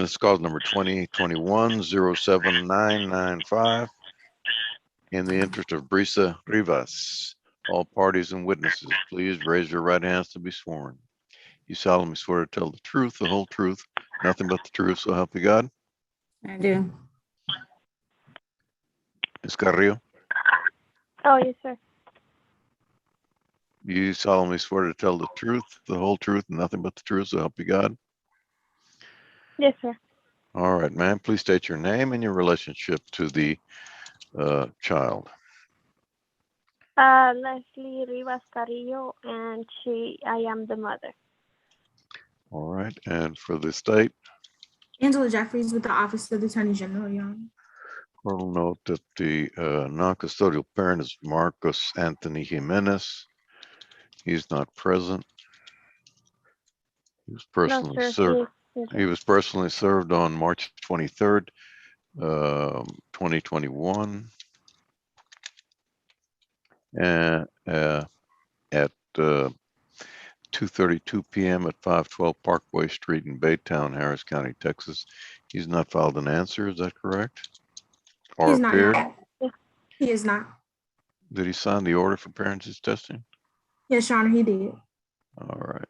This is cause number 2021-07995. In the interest of Brisa Rivas, all parties and witnesses, please raise your right hands to be sworn. You solemnly swear to tell the truth, the whole truth, nothing but the truth, so help you God? I do. Ms. Carrillo, Oh, yes, sir. you solemnly swear to tell the truth, the whole truth, and nothing but the truth, so help you God? Yes, sir. All right, ma'am, please state your name and your relationship to the child. Leslie Rivas Carrillo, and I am the mother. All right, and for the state? Angela Jeffries with the Office of the Attorney General, Your Honor. Court will note that the non-custodial parent is Marcos Anthony Jimenez. He's not present. He was personally served. He was personally served on March 23rd, 2021, and at 2:32 p.m. at 512 Parkway Street in Baytown, Harris County, Texas. He's not filed an answer. Is that correct? Or He's not. appeared? He is not. Did he sign the order for parentage testing? Yes, Your Honor, he did. All right.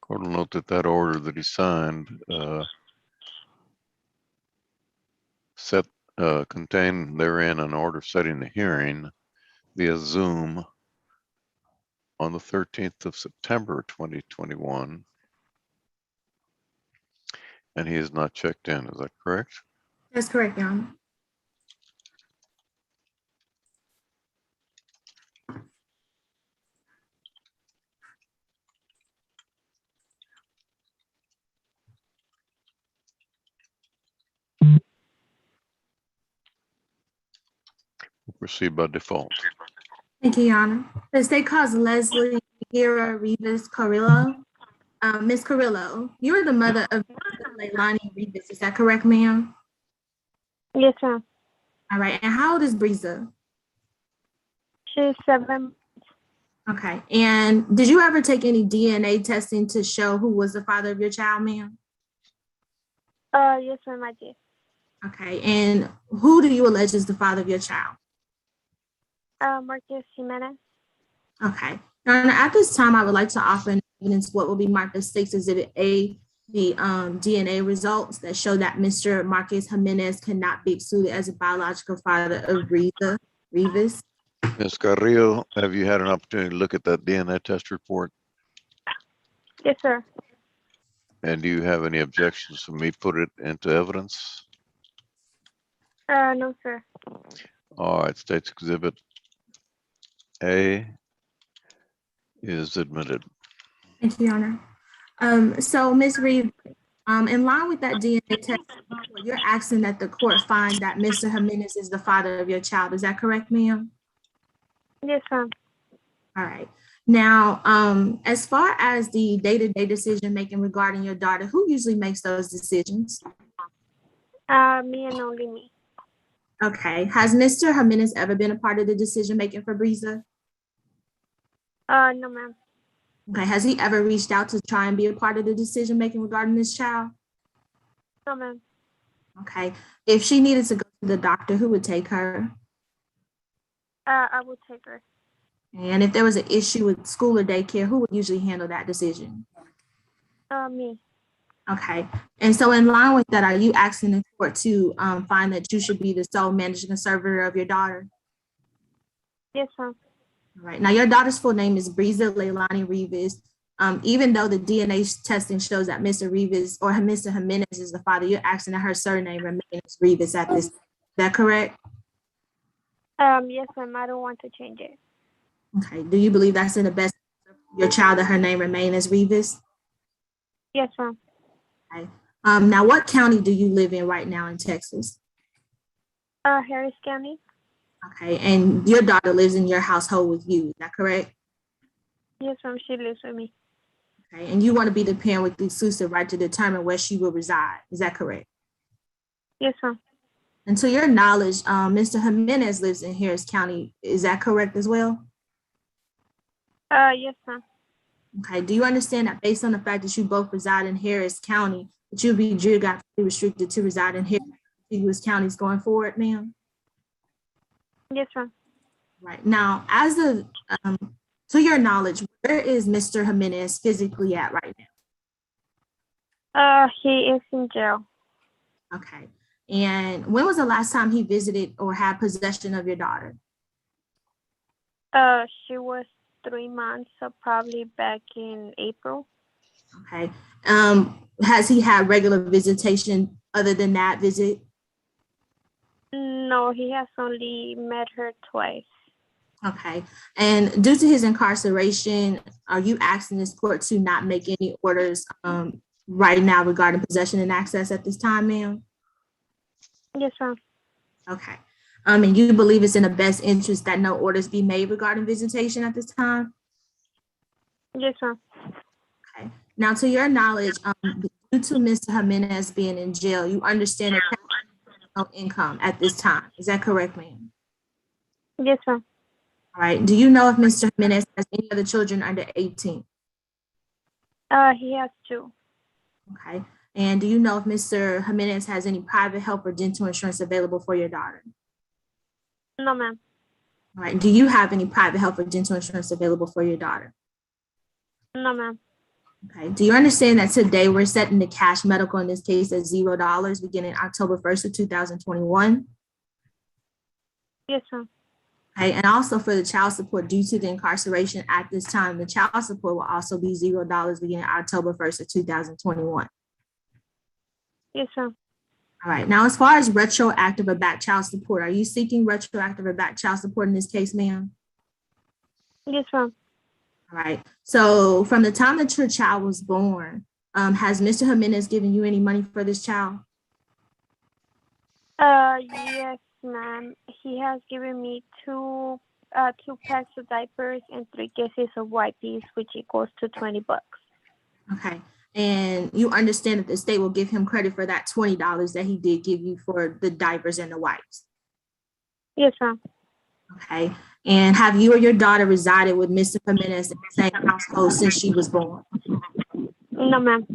Court will note that that order that he signed contained therein an order setting the hearing via Zoom on the 13th of September 2021, and he has not checked in. Is that correct? That's correct, Your Honor. We'll proceed by default. Thank you, Your Honor. The state calls Leslie Rivas Carrillo. Ms. Carrillo, you are the mother of Leilani Rivas. Is that correct, ma'am? Yes, ma'am. All right. And how old is Brisa? She's 7. Okay. And did you ever take any DNA testing to show who was the father of your child, ma'am? Yes, ma'am, I did. Okay. And who do you allege is the father of your child? Marcos Jimenez. Okay. Now, at this time, I would like to offer in evidence what will be marked as State's Exhibit A, the DNA results that show that Mr. Marcos Jimenez cannot be excluded as a biological father of Brisa Rivas. Ms. Carrillo, have you had an opportunity to look at that DNA test report? Yes, sir. And do you have any objections for me put it into evidence? No, sir. All right, State's Exhibit A is admitted. Thank you, Your Honor. So, Ms. Reed, in line with that DNA test, you're asking that the court find that Mr. Jimenez is the father of your child. Is that correct, ma'am? Yes, ma'am. All right. Now, as far as the day-to-day decision making regarding your daughter, who usually makes those decisions? Me and only me. Okay. Has Mr. Jimenez ever been a part of the decision making for Brisa? No, ma'am. Okay. Has he ever reached out to try and be a part of the decision making regarding this child? No, ma'am. Okay. If she needed to go to the doctor, who would take her? I would take her. And if there was an issue with school or daycare, who would usually handle that decision? Me. Okay. And so in line with that, are you asking the court to find that you should be the sole managing conservator of your daughter? Yes, ma'am. All right. Now, your daughter's full name is Brisa Leilani Rivas. Even though the DNA testing shows that Mr. Rivas or Mr. Jimenez is the father, you're asking that her surname remains Rivas at this. Is that correct? Yes, ma'am. I don't want to change it. Okay. Do you believe that's in the best interest of your child that her name remain as Rivas? Yes, ma'am. Okay. Now, what county do you live in right now in Texas? Harris County. Okay. And your daughter lives in your household with you. Is that correct? Yes, ma'am. She lives with me. Okay. And you want to be the parent with the exclusive right to determine where she will reside. Is that correct? Yes, ma'am. And to your knowledge, Mr. Jimenez lives in Harris County. Is that correct as well? Yes, ma'am. Okay. Do you understand that based on the fact that you both reside in Harris County, that you'll be geographically restricted to reside in Harris counties going forward, ma'am? Yes, ma'am. Right. Now, as a to your knowledge, where is Mr. Jimenez physically at right now? He is in jail. Okay. And when was the last time he visited or had possession of your daughter? She was 3 months, so probably back in April. Okay. Has he had regular visitation other than that visit? No, he has only met her twice. Okay. And due to his incarceration, are you asking this court to not make any orders right now regarding possession and access at this time, ma'am? Yes, ma'am. Okay. And you believe it's in the best interest that no orders be made regarding visitation at this time? Yes, ma'am. Okay. Now, to your knowledge, due to Mr. Jimenez being in jail, you understand that he has no income at this time. Is that correct, ma'am? Yes, ma'am. All right. Do you know if Mr. Jimenez has any other children under 18? He has 2. Okay. And do you know if Mr. Jimenez has any private health or dental insurance available for your daughter? No, ma'am. All right. Do you have any private health or dental insurance available for your daughter? No, ma'am. Okay. Do you understand that today we're setting the cash medical in this case at $0 beginning October 1st of 2021? Yes, ma'am. Okay. And also for the child support due to the incarceration at this time, the child support will also be $0 beginning October 1st of 2021. Yes, ma'am. All right. Now, as far as retroactive or back child support, are you seeking retroactive or back child support in this case, ma'am? Yes, ma'am. All right. So from the time that your child was born, has Mr. Jimenez given you any money for this child? Yes, ma'am. He has given me 2 packs of diapers and 3 cases of wipes, which equals to $20. Okay. And you understand that the state will give him credit for that $20 that he did give you for the diapers and the wipes. Yes, ma'am. Okay. And have you or your daughter resided with Mr. Jimenez in the same household since she was born? No, ma'am.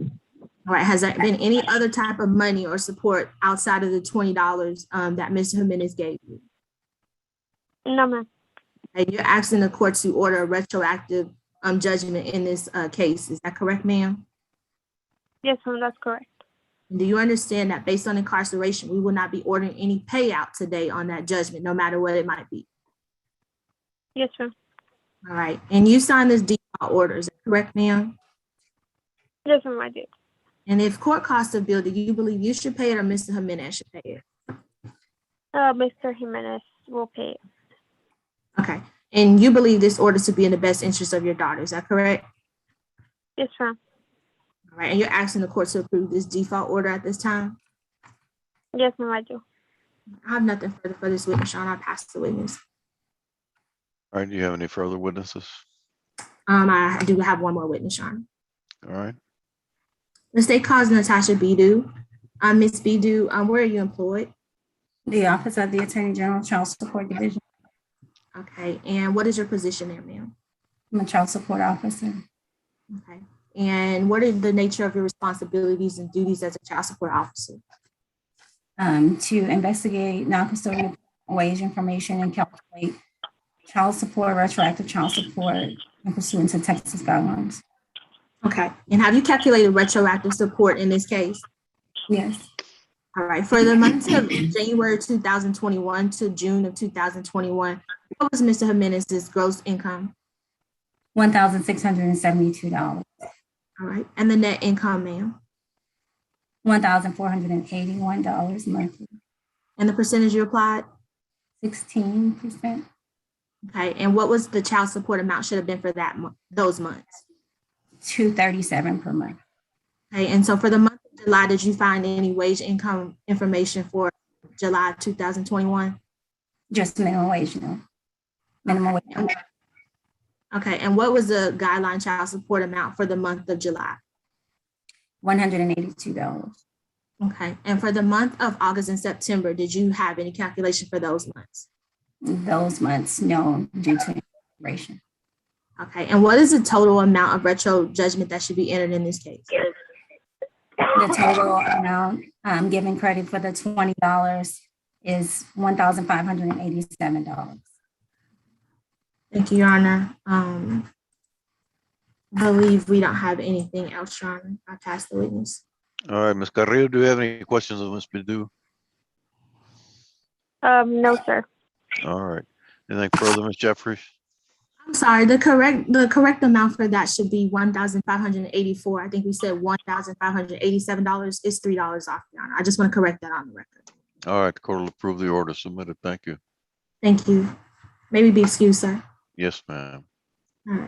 All right. Has there been any other type of money or support outside of the $20 that Mr. Jimenez gave you? No, ma'am. And you're asking the court to order a retroactive judgment in this case. Is that correct, ma'am? Yes, ma'am. That's correct. Do you understand that based on incarceration, we will not be ordering any payout today on that judgment, no matter what it might be? Yes, ma'am. All right. And you signed this default order. Is that correct, ma'am? Yes, ma'am. I did. And if court costs a bill, do you believe you should pay it or Mr. Jimenez should pay it? Mr. Jimenez will pay it. Okay. And you believe this order to be in the best interest of your daughter. Is that correct? Yes, ma'am. All right. And you're asking the court to approve this default order at this time? Yes, ma'am. I do. I have nothing further for this witness, Sean. I'll pass the witness. All right, do you have any further witnesses? I do have one more witness, Sean. All right. The state calls Natasha Bidu. Ms. Bidu, where are you employed? The Office of the Attorney General Child Support Division. Okay. And what is your position there, ma'am? I'm a child support officer. Okay. And what are the nature of your responsibilities and duties as a child support officer? To investigate non-custodial wage information and calculate child support, retroactive child support, in pursuant to Texas guidelines. Okay. And have you calculated retroactive support in this case? Yes. All right. For the months of January 2021 to June of 2021, what was Mr. Jimenez's gross income? $1,672. All right. And the net income, ma'am. $1,481 monthly. And the percentage you applied? 16%. Okay. And what was the child support amount should have been for that those months? $237 per month. Okay. And so for the month of July, did you find any wage income information for July 2021? Just minimum wage, no. Minimum wage. Okay. And what was the guideline child support amount for the month of July? $182. Okay. And for the month of August and September, did you have any calculation for those months? Those months, no, due to inflation. Okay. And what is the total amount of retro judgment that should be entered in this case? The total amount given credit for the $20 is $1,587. Thank you, Your Honor. I believe we don't have anything else, Your Honor. I'll pass the witness. All right, Ms. Carrillo, do you have any questions of Ms. Badu? No, sir. All right. Anything further, Ms. Jeffries? I'm sorry, the correct amount for that should be $1,584. I think we said $1,587. It's $3 off, Your Honor. I just want to correct that on the record. All right, the court will approve the order submitted. Thank you. Thank you. Maybe be excused, sir. Yes, ma'am. All right.